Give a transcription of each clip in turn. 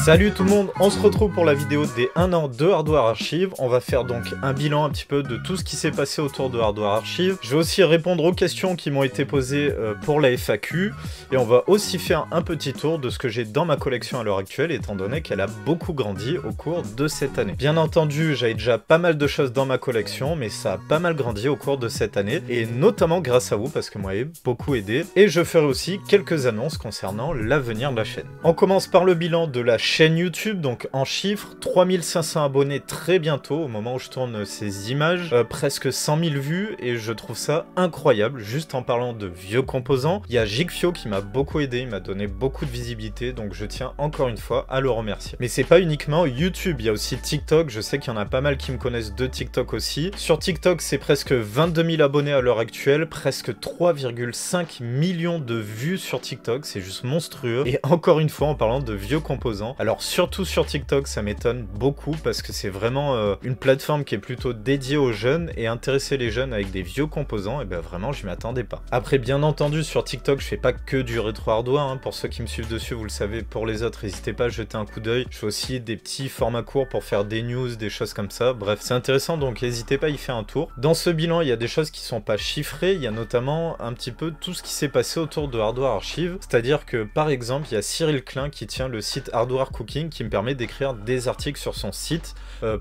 Salut tout le monde, on se retrouve pour la vidéo des 1 an de Hardware Archive. On va faire donc un bilan un petit peu de tout ce qui s'est passé autour de Hardware Archive. Je vais aussi répondre aux questions qui m'ont été posées pour la FAQ. Et on va aussi faire un petit tour de ce que j'ai dans ma collection à l'heure actuelle, étant donné qu'elle a beaucoup grandi au cours de cette année. Bien entendu, j'avais déjà pas mal de choses dans ma collection, mais ça a pas mal grandi au cours de cette année. Et notamment grâce à vous, parce que vous m'avez beaucoup aidé. Et je ferai aussi quelques annonces concernant l'avenir de la chaîne. On commence par le bilan de la chaîne YouTube, donc en chiffres, 3500 abonnés très bientôt, au moment où je tourne ces images, presque 100 000 vues, et je trouve ça incroyable, juste en parlant de vieux composants. Il y a Gigfio qui m'a beaucoup aidé, il m'a donné beaucoup de visibilité, donc je tiens encore une fois à le remercier. Mais c'est pas uniquement YouTube, il y a aussi TikTok, je sais qu'il y en a pas mal qui me connaissent de TikTok aussi. Sur TikTok, c'est presque 22 000 abonnés à l'heure actuelle, presque 3,5 millions de vues sur TikTok, c'est juste monstrueux, et encore une fois en parlant de vieux composants. Alors surtout sur TikTok, ça m'étonne beaucoup parce que c'est vraiment une plateforme qui est plutôt dédiée aux jeunes et intéresser les jeunes avec des vieux composants, et ben vraiment je m'y attendais pas. Après bien entendu sur TikTok je fais pas que du rétro hardware, hein. Pour ceux qui me suivent dessus vous le savez, pour les autres n'hésitez pas à jeter un coup d'œil. Je fais aussi des petits formats courts pour faire des news, des choses comme ça, bref c'est intéressant donc n'hésitez pas à y faire un tour. Dans ce bilan il y a des choses qui sont pas chiffrées, il y a notamment un petit peu tout ce qui s'est passé autour de Hardware Archive, c'est à dire que par exemple il y a Cyril Klein qui tient le site Hardware Cooking qui me permet d'écrire des articles sur son site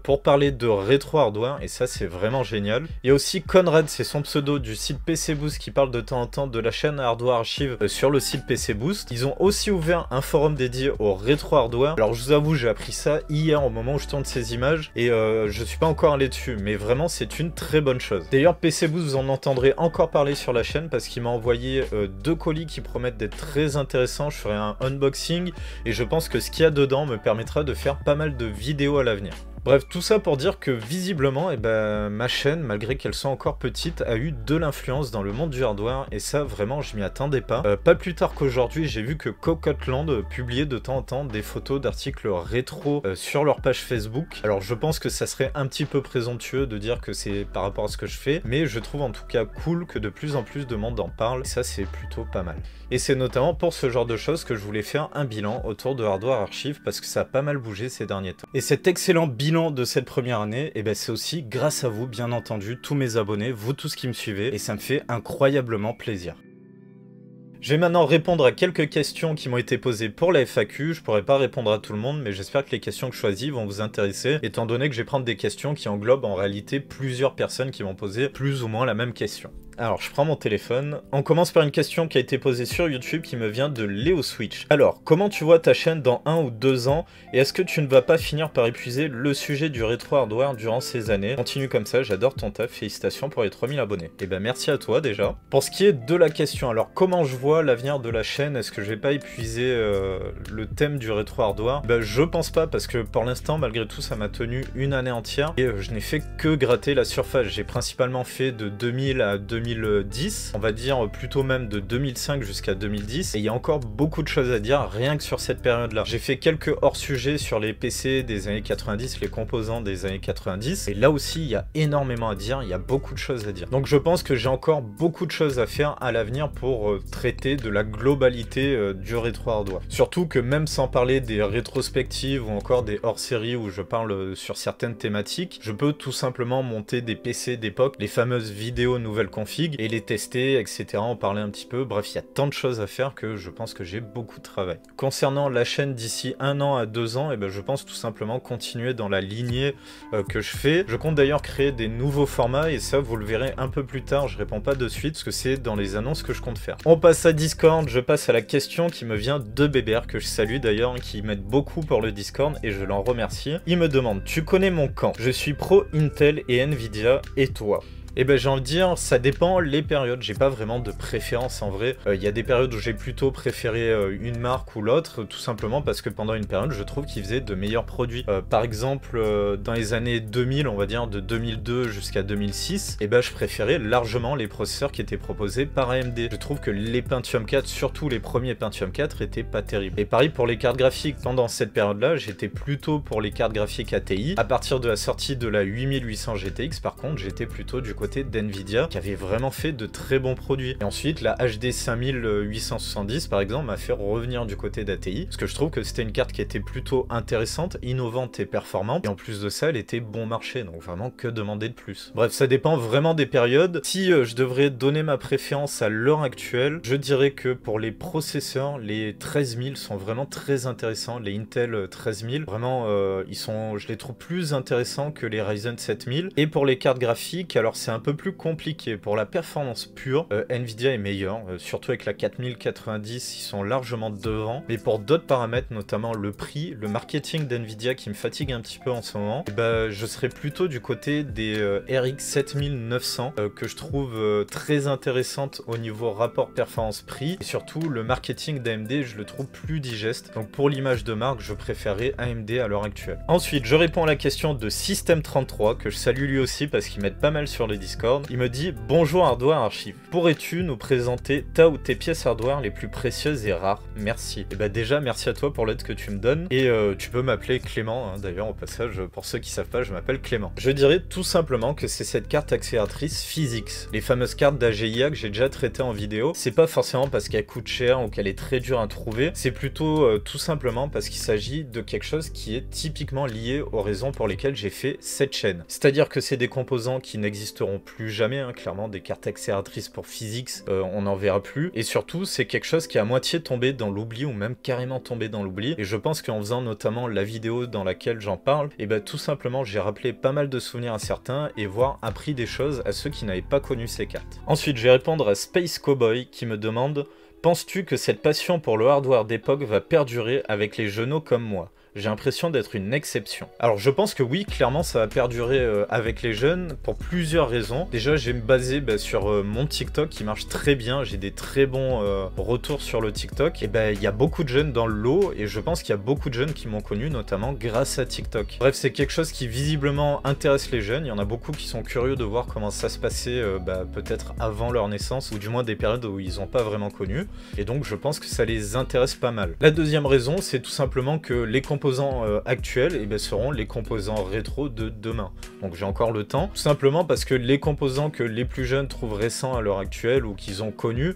pour parler de rétro hardware et ça c'est vraiment génial. Il y a aussi Conrad, c'est son pseudo du site PC Boost qui parle de temps en temps de la chaîne Hardware Archive sur le site PC Boost. Ils ont aussi ouvert un forum dédié au rétro hardware. Alors je vous avoue j'ai appris ça hier au moment où je tourne ces images et je suis pas encore allé dessus mais vraiment c'est une très bonne chose. D'ailleurs PC Boost vous en entendrez encore parler sur la chaîne parce qu'il m'a envoyé 2 colis qui promettent d'être très intéressants. Je ferai un unboxing et je pense que ce qu'il y a dedans me permettra de faire pas mal de vidéos à l'avenir. Bref, tout ça pour dire que visiblement, ma chaîne, malgré qu'elle soit encore petite, a eu de l'influence dans le monde du hardware, et ça, vraiment, je m'y attendais pas. Pas plus tard qu'aujourd'hui, j'ai vu que Cocotland publiait de temps en temps des photos d'articles rétro sur leur page Facebook. Alors, je pense que ça serait un petit peu présomptueux de dire que c'est par rapport à ce que je fais, mais je trouve en tout cas cool que de plus en plus de monde en parle, et ça, c'est plutôt pas mal. Et c'est notamment pour ce genre de choses que je voulais faire un bilan autour de Hardware Archive, parce que ça a pas mal bougé ces derniers temps. Et cet excellent bilan de cette première année, c'est aussi grâce à vous, bien entendu, tous mes abonnés, vous tous qui me suivez, et ça me fait incroyablement plaisir. Je vais maintenant répondre à quelques questions qui m'ont été posées pour la FAQ. Je pourrais pas répondre à tout le monde, mais j'espère que les questions que je choisis vont vous intéresser, étant donné que je vais prendre des questions qui englobent en réalité plusieurs personnes qui vont poser plus ou moins la même question. Alors, je prends mon téléphone. On commence par une question qui a été posée sur YouTube qui me vient de Léo Switch. Alors, comment tu vois ta chaîne dans 1 ou 2 ans et est-ce que tu ne vas pas finir par épuiser le sujet du rétro hardware durant ces années? Continue comme ça, j'adore ton taf, félicitations pour les 3000 abonnés. Et merci à toi déjà. Pour ce qui est de la question, alors comment je vois l'avenir de la chaîne? Est-ce que je vais pas épuiser le thème du rétro hardware? Je pense pas parce que pour l'instant, malgré tout, ça m'a tenu une année entière et je n'ai fait que gratter la surface. J'ai principalement fait de 2000 à 2010, on va dire plutôt même de 2005 jusqu'à 2010, et il y a encore beaucoup de choses à dire rien que sur cette période-là. J'ai fait quelques hors-sujets sur les PC des années 90, les composants des années 90, et là aussi il y a énormément à dire, il y a beaucoup de choses à dire. Donc je pense que j'ai encore beaucoup de choses à faire à l'avenir pour traiter de la globalité du rétro hardware. Surtout que même sans parler des rétrospectives ou encore des hors-séries où je parle sur certaines thématiques, je peux tout simplement monter des PC d'époque, les fameuses vidéos nouvelles config, et les tester, etc. En parler un petit peu. Bref, il y a tant de choses à faire que je pense que j'ai beaucoup de travail. Concernant la chaîne d'ici 1 an à 2 ans, je pense tout simplement continuer dans la lignée que je fais. Je compte d'ailleurs créer des nouveaux formats et ça, vous le verrez un peu plus tard. Je réponds pas de suite parce que c'est dans les annonces que je compte faire. On passe à Discord. Je passe à la question qui me vient de Bébert, que je salue d'ailleurs, qui m'aide beaucoup pour le Discord et je l'en remercie. Il me demande: tu connais mon camp? Je suis pro Intel et Nvidia, et toi? J'ai envie de dire, ça dépend les périodes, j'ai pas vraiment de préférence en vrai. Il y a des périodes où j'ai plutôt préféré une marque ou l'autre, tout simplement parce que pendant une période, je trouve qu'ils faisaient de meilleurs produits. Par exemple, dans les années 2000, on va dire de 2002 jusqu'à 2006, je préférais largement les processeurs qui étaient proposés par AMD. Je trouve que les Pentium 4, surtout les premiers Pentium 4, étaient pas terribles. Et pareil pour les cartes graphiques, pendant cette période-là, j'étais plutôt pour les cartes graphiques ATI. À partir de la sortie de la 8800 GTX, par contre, j'étais plutôt du côté côté d'NVIDIA qui avait vraiment fait de très bons produits. Et ensuite la HD 5870 par exemple m'a fait revenir du côté d'ATI parce que je trouve que c'était une carte qui était plutôt intéressante, innovante et performante, et en plus de ça elle était bon marché, donc vraiment que demander de plus. Bref, ça dépend vraiment des périodes. Si je devrais donner ma préférence à l'heure actuelle, je dirais que pour les processeurs, les 13000 sont vraiment très intéressants. Les Intel 13000, vraiment, je les trouve plus intéressants que les Ryzen 7000. Et pour les cartes graphiques, alors c'est un peu plus compliqué. Pour la performance pure, Nvidia est meilleur, surtout avec la 4090, ils sont largement devant. Mais pour d'autres paramètres, notamment le prix, le marketing d'Nvidia qui me fatigue un petit peu en ce moment, et bah, je serais plutôt du côté des RX 7900 que je trouve très intéressante au niveau rapport performance-prix, et surtout le marketing d'AMD je le trouve plus digeste, donc pour l'image de marque je préférerais AMD à l'heure actuelle. Ensuite je réponds à la question de System33 que je salue lui aussi parce qu'il m'aide pas mal sur les Discord. Il me dit: bonjour Hardware Archive, pourrais-tu nous présenter ta ou tes pièces hardware les plus précieuses et rares? Merci. Et bah déjà merci à toi pour l'aide que tu me donnes, et tu peux m'appeler Clément, hein, d'ailleurs au passage pour ceux qui savent pas je m'appelle Clément. Je dirais tout simplement que c'est cette carte accélératrice Physics, les fameuses cartes d'AGIA que j'ai déjà traitées en vidéo. C'est pas forcément parce qu'elle coûte cher ou qu'elle est très dure à trouver, c'est plutôt tout simplement parce qu'il s'agit de quelque chose qui est typiquement lié aux raisons pour lesquelles j'ai fait cette chaîne. C'est-à-dire que c'est des composants qui n'existeront plus jamais, hein, clairement des cartes accélératrices pour Physics, on n'en verra plus, et surtout c'est quelque chose qui est à moitié tombé dans l'oubli ou même carrément tombé dans l'oubli, et je pense qu'en faisant notamment la vidéo dans laquelle j'en parle, et bah tout simplement j'ai rappelé pas mal de souvenirs à certains et voire appris des choses à ceux qui n'avaient pas connu ces cartes. Ensuite je vais répondre à Space Cowboy qui me demande: penses-tu que cette passion pour le hardware d'époque va perdurer avec les jeunes comme moi? J'ai l'impression d'être une exception. Alors je pense que oui, clairement ça va perdurer avec les jeunes pour plusieurs raisons. Déjà je vais me baser sur mon TikTok qui marche très bien, j'ai des très bons retours sur le TikTok. Et il y a beaucoup de jeunes dans le lot et je pense qu'il y a beaucoup de jeunes qui m'ont connu notamment grâce à TikTok. Bref, c'est quelque chose qui visiblement intéresse les jeunes, il y en a beaucoup qui sont curieux de voir comment ça se passait peut-être avant leur naissance ou du moins des périodes où ils n'ont pas vraiment connu, et donc je pense que ça les intéresse pas mal. La deuxième raison c'est tout simplement que les composants actuels seront les composants rétro de demain. Donc j'ai encore le temps, tout simplement parce que les composants que les plus jeunes trouvent récents à l'heure actuelle ou qu'ils ont connus,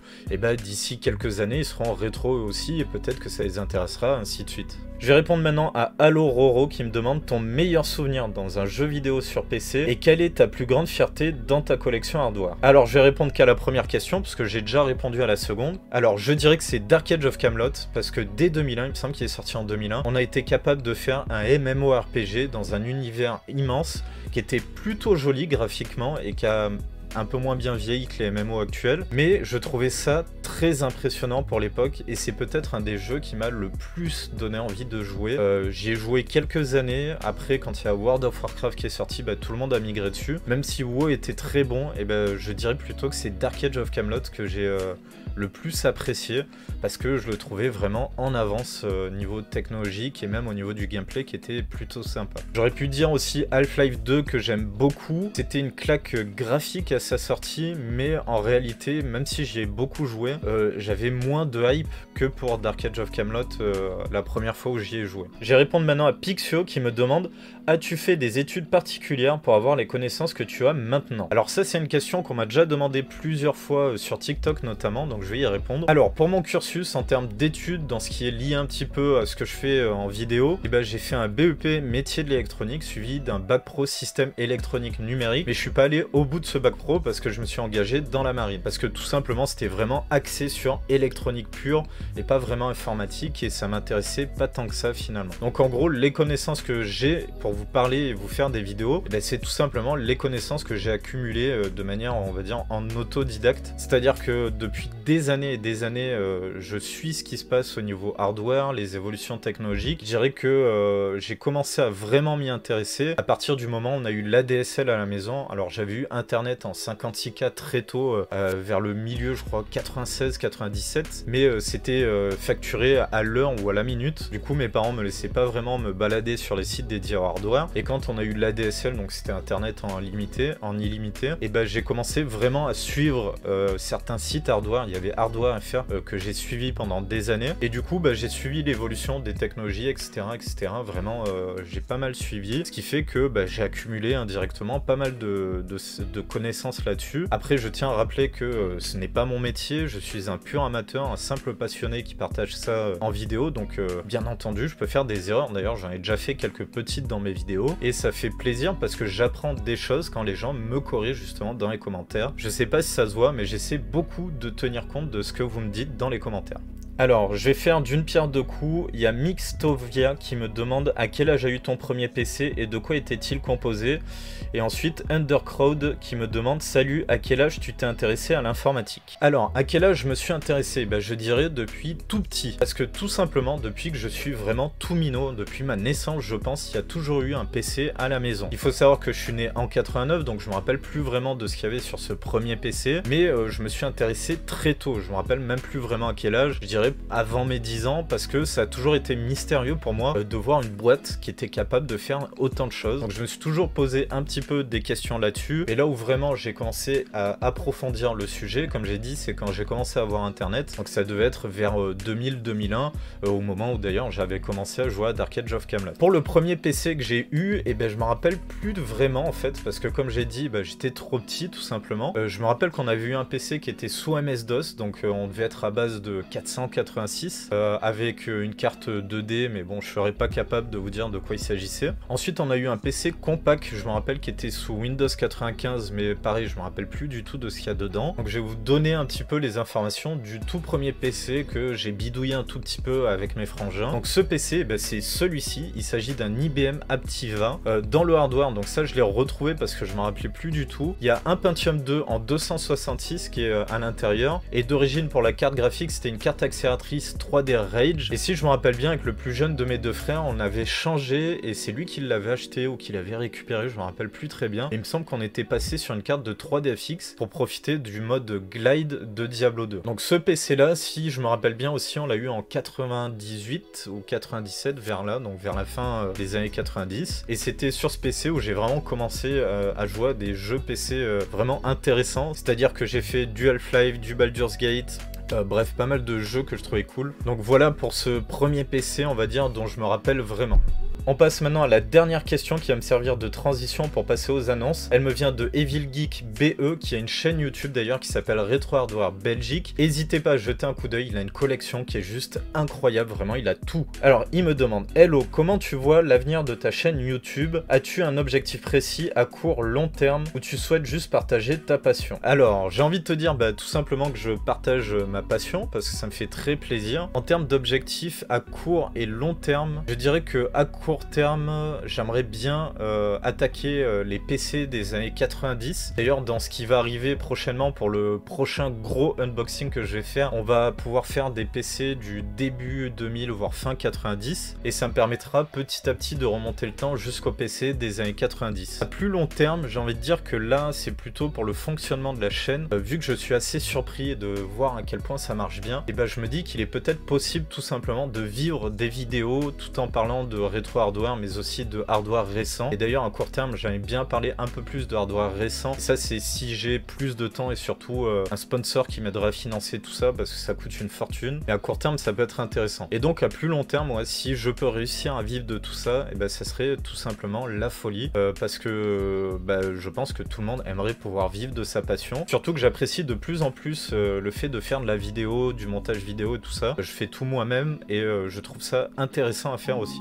d'ici quelques années ils seront rétro eux aussi et peut-être que ça les intéressera, ainsi de suite. Je vais répondre maintenant à Allo Roro qui me demande ton meilleur souvenir dans un jeu vidéo sur PC et quelle est ta plus grande fierté dans ta collection hardware. Alors je vais répondre qu'à la première question parce que j'ai déjà répondu à la seconde. Alors je dirais que c'est Dark Age of Camelot parce que dès 2001, il me semble qu'il est sorti en 2001, on a été capable de faire un MMORPG dans un univers immense qui était plutôt joli graphiquement et qui a un peu moins bien vieilli que les MMO actuels, mais je trouvais ça très impressionnant pour l'époque et c'est peut-être un des jeux qui m'a le plus donné envie de jouer. J'y ai joué quelques années, après quand il y a World of Warcraft qui est sorti, tout le monde a migré dessus. Même si WoW était très bon, je dirais plutôt que c'est Dark Age of Camelot que j'ai le plus apprécié parce que je le trouvais vraiment en avance niveau technologique et même au niveau du gameplay qui était plutôt sympa. J'aurais pu dire aussi Half-Life 2 que j'aime beaucoup. C'était une claque graphique à sa sortie, mais en réalité, même si j'y ai beaucoup joué, j'avais moins de hype que pour Dark Age of Camelot la première fois où j'y ai joué. Je vais répondre maintenant à Pixio qui me demande: as-tu fait des études particulières pour avoir les connaissances que tu as maintenant? Alors ça c'est une question qu'on m'a déjà demandé plusieurs fois sur TikTok notamment, donc je vais y répondre. Alors pour mon cursus en termes d'études, dans ce qui est lié un petit peu à ce que je fais en vidéo, j'ai fait un BEP métier de l'électronique suivi d'un bac pro système électronique numérique, mais je suis pas allé au bout de ce bac pro parce que je me suis engagé dans la marine, parce que tout simplement c'était vraiment axé sur électronique pure et pas vraiment informatique, et ça m'intéressait pas tant que ça finalement. Donc en gros les connaissances que j'ai pour vous parler et vous faire des vidéos, c'est tout simplement les connaissances que j'ai accumulées de manière, on va dire, en autodidacte. C'est-à-dire que depuis des années et des années, je suis ce qui se passe au niveau hardware, les évolutions technologiques. Je dirais que j'ai commencé à vraiment m'y intéresser à partir du moment où on a eu l'ADSL à la maison. Alors j'avais eu internet en 56K très tôt, vers le milieu, je crois, 96, 96, 97, mais c'était facturé à l'heure ou à la minute. Du coup, mes parents me laissaient pas vraiment me balader sur les sites dédiés au hardware. Et quand on a eu l'ADSL, donc c'était internet en illimité, et ben j'ai commencé vraiment à suivre certains sites hardware. Il y avait Hardware FR que j'ai suivi pendant des années. Et du coup, j'ai suivi l'évolution des technologies, etc., etc. Vraiment, j'ai pas mal suivi, ce qui fait que j'ai accumulé indirectement pas mal de connaissances là-dessus. Après, je tiens à rappeler que ce n'est pas mon métier, je suis un pur amateur, un simple passionné qui partage ça en vidéo, donc bien entendu, je peux faire des erreurs. D'ailleurs, j'en ai déjà fait quelques petites dans mes vidéos, et ça fait plaisir parce que j'apprends des choses quand les gens me corrigent justement dans les commentaires. Je sais pas si ça se voit, mais j'essaie beaucoup de tenir compte de ce que vous me dites dans les commentaires. Alors, je vais faire d'une pierre deux coups. Il y a Mixtovia qui me demande à quel âge a eu ton premier PC et de quoi était-il composé. Et ensuite, Undercrowd qui me demande « Salut, à quel âge tu t'es intéressé à l'informatique ?» Alors, à quel âge je me suis intéressé? Je dirais depuis tout petit. Parce que tout simplement, depuis que je suis vraiment tout minot, depuis ma naissance, je pense, il y a toujours eu un PC à la maison. Il faut savoir que je suis né en 89, donc je me rappelle plus vraiment de ce qu'il y avait sur ce premier PC. Mais je me suis intéressé très tôt. Je me rappelle même plus vraiment à quel âge. Je dirais avant mes 10 ans, parce que ça a toujours été mystérieux pour moi de voir une boîte qui était capable de faire autant de choses. Donc je me suis toujours posé un petit peu des questions là-dessus, et là où vraiment j'ai commencé à approfondir le sujet, comme j'ai dit, c'est quand j'ai commencé à avoir internet, donc ça devait être vers 2000-2001, au moment où d'ailleurs j'avais commencé à jouer à Dark Age of Camelot. Pour le premier PC que j'ai eu, et je me rappelle plus vraiment en fait, parce que comme j'ai dit, j'étais trop petit tout simplement. Je me rappelle qu'on avait eu un PC qui était sous MS-DOS, donc on devait être à base de 486 avec une carte 2D, mais bon, je serais pas capable de vous dire de quoi il s'agissait. Ensuite, on a eu un PC compact, je me rappelle, qui était sous Windows 95, mais pareil, je me rappelle plus du tout de ce qu'il y a dedans. Donc je vais vous donner un petit peu les informations du tout premier PC que j'ai bidouillé un tout petit peu avec mes frangins. Donc ce PC, c'est celui-ci, il s'agit d'un IBM Aptiva. Dans le hardware, donc ça je l'ai retrouvé parce que je me rappelais plus du tout. Il y a un Pentium 2 en 266 qui est à l'intérieur, et d'origine pour la carte graphique, c'était une carte accélératrice 3D Rage. Et si je me rappelle bien, avec le plus jeune de mes deux frères, on avait changé, et c'est lui qui l'avait acheté ou qui l'avait récupéré, je me rappelle plus très bien. Et il me semble qu'on était passé sur une carte de 3DFX pour profiter du mode glide de Diablo 2. Donc ce PC là, si je me rappelle bien aussi, on l'a eu en 98 ou 97, vers là, donc vers la fin des années 90. Et c'était sur ce PC où j'ai vraiment commencé à jouer à des jeux PC vraiment intéressants. C'est-à-dire que j'ai fait du Half-Life, du Baldur's Gate, bref, pas mal de jeux que je trouvais cool. Donc voilà pour ce premier PC, on va dire, dont je me rappelle vraiment. On passe maintenant à la dernière question qui va me servir de transition pour passer aux annonces. Elle me vient de Evil Geek BE, qui a une chaîne YouTube d'ailleurs qui s'appelle Retro Hardware Belgique. N'hésitez pas à jeter un coup d'œil, il a une collection qui est juste incroyable, vraiment il a tout. Alors il me demande: Hello, comment tu vois l'avenir de ta chaîne YouTube? As-tu un objectif précis à court, long terme, ou tu souhaites juste partager ta passion? Alors j'ai envie de te dire tout simplement que je partage ma passion parce que ça me fait très plaisir. En termes d'objectifs à court et long terme, je dirais que à court terme, j'aimerais bien attaquer les PC des années 90. D'ailleurs, dans ce qui va arriver prochainement pour le prochain gros unboxing que je vais faire, on va pouvoir faire des PC du début 2000 voire fin 90, et ça me permettra petit à petit de remonter le temps jusqu'au PC des années 90. À plus long terme, j'ai envie de dire que là, c'est plutôt pour le fonctionnement de la chaîne. Vu que je suis assez surpris de voir à quel point ça marche bien, et je me dis qu'il est peut-être possible tout simplement de vivre des vidéos tout en parlant de rétro hardware, mais aussi de hardware récent. Et d'ailleurs à court terme, j'aimerais bien parler un peu plus de hardware récent, et ça c'est si j'ai plus de temps et surtout un sponsor qui m'aidera à financer tout ça, parce que ça coûte une fortune. Et à court terme ça peut être intéressant, et donc à plus long terme, si je peux réussir à vivre de tout ça, et ça serait tout simplement la folie, parce que je pense que tout le monde aimerait pouvoir vivre de sa passion, surtout que j'apprécie de plus en plus le fait de faire de la vidéo, du montage vidéo et tout ça. Je fais tout moi-même, et je trouve ça intéressant à faire aussi.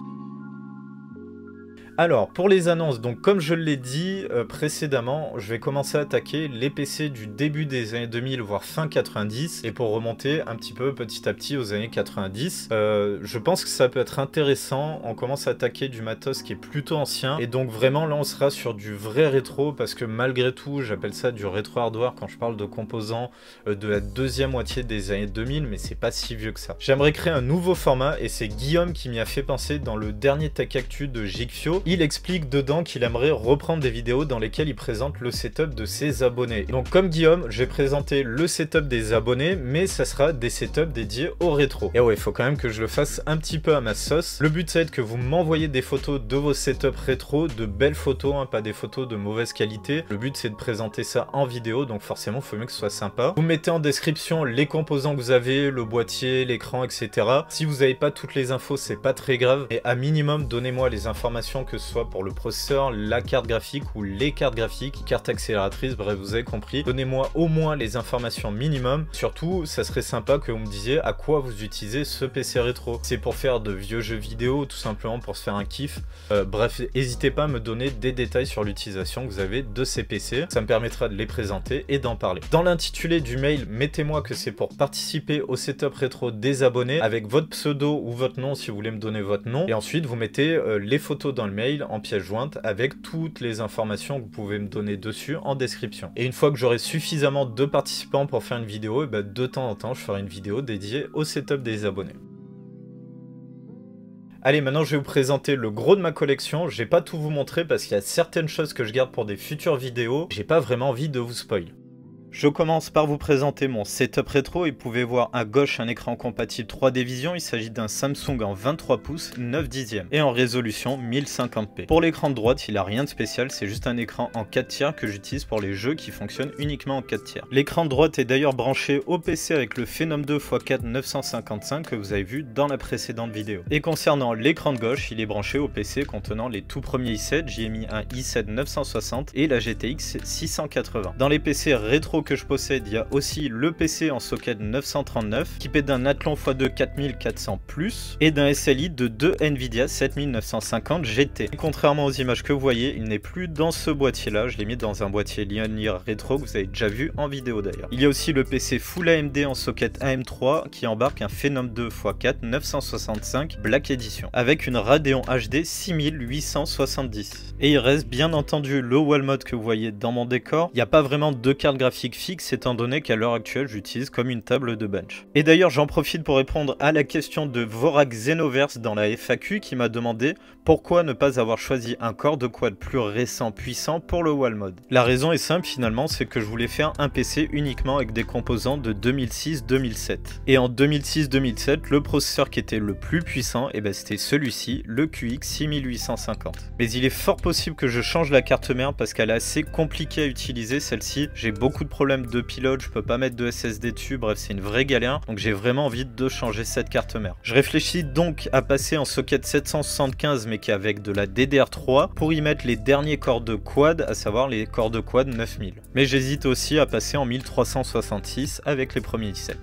Alors, pour les annonces, donc comme je l'ai dit précédemment, je vais commencer à attaquer les PC du début des années 2000, voire fin 90, et pour remonter un petit peu petit à petit aux années 90. Je pense que ça peut être intéressant. On commence à attaquer du matos qui est plutôt ancien, et donc vraiment là on sera sur du vrai rétro, parce que malgré tout, j'appelle ça du rétro hardware quand je parle de composants de la deuxième moitié des années 2000, mais c'est pas si vieux que ça. J'aimerais créer un nouveau format, et c'est Guillaume qui m'y a fait penser dans le dernier Tech Actu de Gigfio. il explique dedans qu'il aimerait reprendre des vidéos dans lesquelles il présente le setup de ses abonnés. Donc comme Guillaume, j'ai présenté le setup des abonnés, mais ça sera des setups dédiés au rétro. Et ouais, il faut quand même que je le fasse un petit peu à ma sauce. Le but, c'est que vous m'envoyez des photos de vos setups rétro, de belles photos, hein, pas des photos de mauvaise qualité. Le but, c'est de présenter ça en vidéo, donc forcément, il faut mieux que ce soit sympa. Vous mettez en description les composants que vous avez, le boîtier, l'écran, etc. Si vous n'avez pas toutes les infos, c'est pas très grave. Et à minimum, donnez-moi les informations, que ce soit pour le processeur, la carte graphique ou les cartes graphiques, carte accélératrice, bref, vous avez compris. Donnez-moi au moins les informations minimum. Surtout, ça serait sympa que vous me disiez à quoi vous utilisez ce PC rétro. C'est pour faire de vieux jeux vidéo, tout simplement pour se faire un kiff. Bref, n'hésitez pas à me donner des détails sur l'utilisation que vous avez de ces PC. Ça me permettra de les présenter et d'en parler. Dans l'intitulé du mail, mettez-moi que c'est pour participer au setup rétro des abonnés avec votre pseudo ou votre nom si vous voulez me donner votre nom. Et ensuite, vous mettez les photos dans le mail en pièce jointe avec toutes les informations que vous pouvez me donner dessus en description. Et une fois que j'aurai suffisamment de participants pour faire une vidéo, et de temps en temps, je ferai une vidéo dédiée au setup des abonnés. Allez, maintenant je vais vous présenter le gros de ma collection. Je vais pas tout vous montrer parce qu'il y a certaines choses que je garde pour des futures vidéos. J'ai pas vraiment envie de vous spoil. Je commence par vous présenter mon setup rétro et vous pouvez voir à gauche un écran compatible 3D Vision. Il s'agit d'un Samsung en 23 pouces 9 dixièmes et en résolution 1050p. Pour l'écran de droite, il n'a rien de spécial, c'est juste un écran en 4 tiers que j'utilise pour les jeux qui fonctionnent uniquement en 4 tiers. L'écran de droite est d'ailleurs branché au PC avec le Phenom 2 x4 955 que vous avez vu dans la précédente vidéo. Et concernant l'écran de gauche, il est branché au PC contenant les tout premiers i7. J'y ai mis un i7 960 et la GTX 680. Dans les PC rétro que je possède, il y a aussi le PC en socket 939 équipé d'un Athlon x2 4400+ et d'un SLI de 2 Nvidia 7950 GT. Et contrairement aux images que vous voyez, il n'est plus dans ce boîtier là, je l'ai mis dans un boîtier Linear Retro que vous avez déjà vu en vidéo d'ailleurs. Il y a aussi le PC Full AMD en socket AM3 qui embarque un Phenom 2 x4 965 Black Edition avec une Radeon HD 6870. Et il reste bien entendu le wall mode que vous voyez dans mon décor. Il n'y a pas vraiment de carte graphique fixe étant donné qu'à l'heure actuelle j'utilise comme une table de bench. Et d'ailleurs j'en profite pour répondre à la question de Vorak Xenoverse dans la FAQ qui m'a demandé pourquoi ne pas avoir choisi un corps de quad plus récent puissant pour le wall mode. La raison est simple finalement, c'est que je voulais faire un PC uniquement avec des composants de 2006-2007. Et en 2006-2007, le processeur qui était le plus puissant, c'était celui-ci, le QX 6850. Mais il est fort possible que je change la carte mère parce qu'elle est assez compliquée à utiliser celle-ci. J'ai beaucoup de problèmes de pilote, je peux pas mettre de SSD dessus, bref c'est une vraie galère, donc j'ai vraiment envie de changer cette carte mère. Je réfléchis donc à passer en socket 775 mais qui est avec de la DDR3 pour y mettre les derniers corps de quad, à savoir les corps de quad 9000. Mais j'hésite aussi à passer en 1366 avec les premiers i7.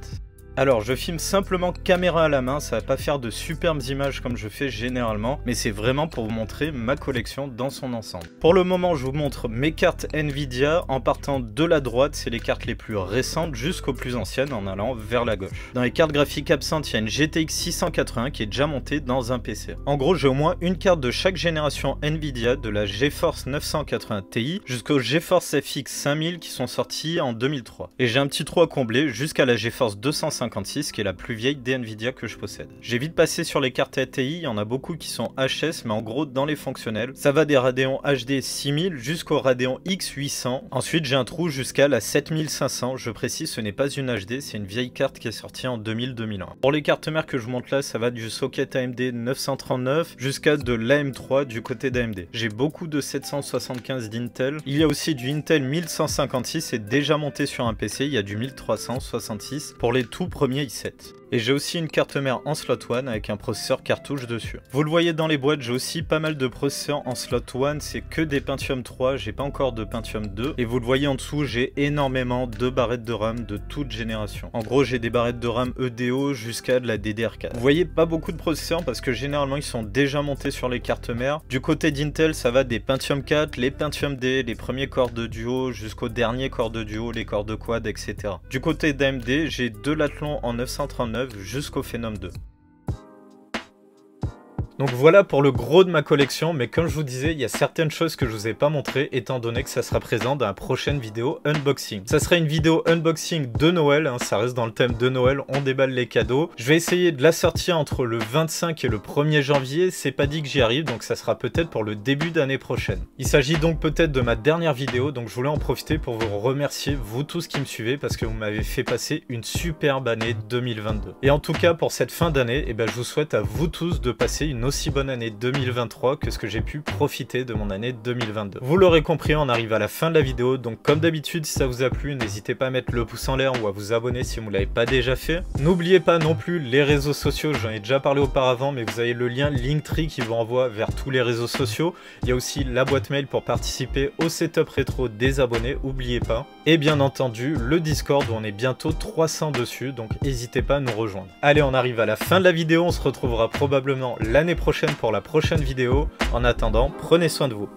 Alors je filme simplement caméra à la main, ça va pas faire de superbes images comme je fais généralement, mais c'est vraiment pour vous montrer ma collection dans son ensemble. Pour le moment je vous montre mes cartes Nvidia en partant de la droite, c'est les cartes les plus récentes jusqu'aux plus anciennes en allant vers la gauche. Dans les cartes graphiques absentes, il y a une GTX 680 qui est déjà montée dans un PC. En gros j'ai au moins une carte de chaque génération Nvidia, de la GeForce 980 Ti jusqu'au GeForce FX 5000 qui sont sortis en 2003. Et j'ai un petit trou à combler jusqu'à la GeForce 256 qui est la plus vieille des Nvidia que je possède. J'ai vite passé sur les cartes ATI, il y en a beaucoup qui sont HS, mais en gros dans les fonctionnels. Ça va des Radeon HD 6000 jusqu'au Radeon X800. Ensuite j'ai un trou jusqu'à la 7500, je précise ce n'est pas une HD, c'est une vieille carte qui est sortie en 2000-2001. Pour les cartes mères que je vous montre là, ça va du socket AMD 939 jusqu'à de l'AM3 du côté d'AMD. J'ai beaucoup de 775 d'Intel. Il y a aussi du Intel 1156 et déjà monté sur un PC, il y a du 1366 pour les tout premiers i7. Et j'ai aussi une carte mère en slot 1 avec un processeur cartouche dessus. Vous le voyez dans les boîtes, j'ai aussi pas mal de processeurs en slot 1, c'est que des Pentium 3, j'ai pas encore de Pentium 2. Et vous le voyez en dessous, j'ai énormément de barrettes de RAM de toute génération. En gros, j'ai des barrettes de RAM EDO jusqu'à de la DDR4. Vous voyez pas beaucoup de processeurs parce que généralement ils sont déjà montés sur les cartes mères. Du côté d'Intel, ça va des Pentium 4, les Pentium D, les premiers corps de duo jusqu'aux derniers corps de duo, les corps de quad, etc. Du côté d'AMD, j'ai deux Athlon en 939 jusqu'au Phenom 2. Donc voilà pour le gros de ma collection, mais comme je vous disais, il y a certaines choses que je vous ai pas montrées, étant donné que ça sera présent dans la prochaine vidéo unboxing. Ça sera une vidéo unboxing de Noël, hein, ça reste dans le thème de Noël, on déballe les cadeaux. Je vais essayer de la sortir entre le 25 et le 1er janvier, c'est pas dit que j'y arrive, donc ça sera peut-être pour le début d'année prochaine. Il s'agit donc peut-être de ma dernière vidéo, donc je voulais en profiter pour vous remercier, vous tous qui me suivez, parce que vous m'avez fait passer une superbe année 2022. Et en tout cas, pour cette fin d'année, je vous souhaite à vous tous de passer une aussi bonne année 2023 que ce que j'ai pu profiter de mon année 2022. Vous l'aurez compris, on arrive à la fin de la vidéo, donc comme d'habitude, si ça vous a plu, n'hésitez pas à mettre le pouce en l'air ou à vous abonner si vous ne l'avez pas déjà fait. N'oubliez pas non plus les réseaux sociaux, j'en ai déjà parlé auparavant, mais vous avez le lien Linktree qui vous renvoie vers tous les réseaux sociaux. Il y a aussi la boîte mail pour participer au setup rétro des abonnés, n'oubliez pas. Et bien entendu, le Discord où on est bientôt 300 dessus, donc n'hésitez pas à nous rejoindre. Allez, on arrive à la fin de la vidéo, on se retrouvera probablement l'année prochaine pour la prochaine vidéo. En attendant, prenez soin de vous.